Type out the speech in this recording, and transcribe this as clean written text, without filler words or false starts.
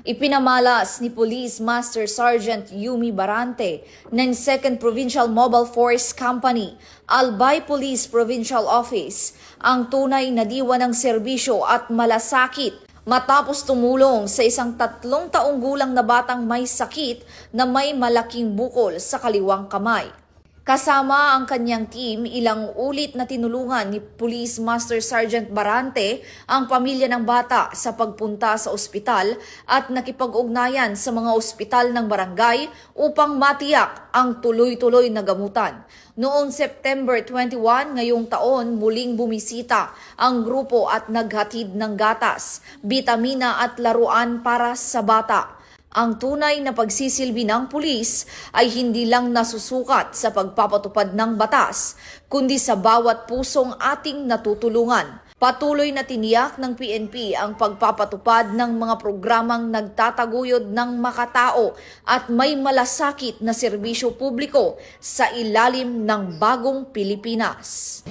Ipinamalas ni Police Master Sergeant Yumi Barante ng 2nd Provincial Mobile Force Company, Albay Police Provincial Office, ang tunay na diwa ng serbisyo at malasakit matapos tumulong sa isang 3 taong gulang na batang may sakit na may malaking bukol sa kaliwang kamay. Kasama ang kanyang team, ilang ulit na tinulungan ni Police Master Sergeant Barante ang pamilya ng bata sa pagpunta sa ospital at nakipag-ugnayan sa mga ospital ng barangay upang matiyak ang tuloy-tuloy na gamutan. Noong September 21 ngayong taon, muling bumisita ang grupo at naghatid ng gatas, bitamina at laruan para sa bata. Ang tunay na pagsisilbi ng pulis ay hindi lang nasusukat sa pagpapatupad ng batas, kundi sa bawat pusong ating natutulungan. Patuloy na tiniyak ng PNP ang pagpapatupad ng mga programang nagtataguyod ng makatao at may malasakit na serbisyo publiko sa ilalim ng bagong Pilipinas.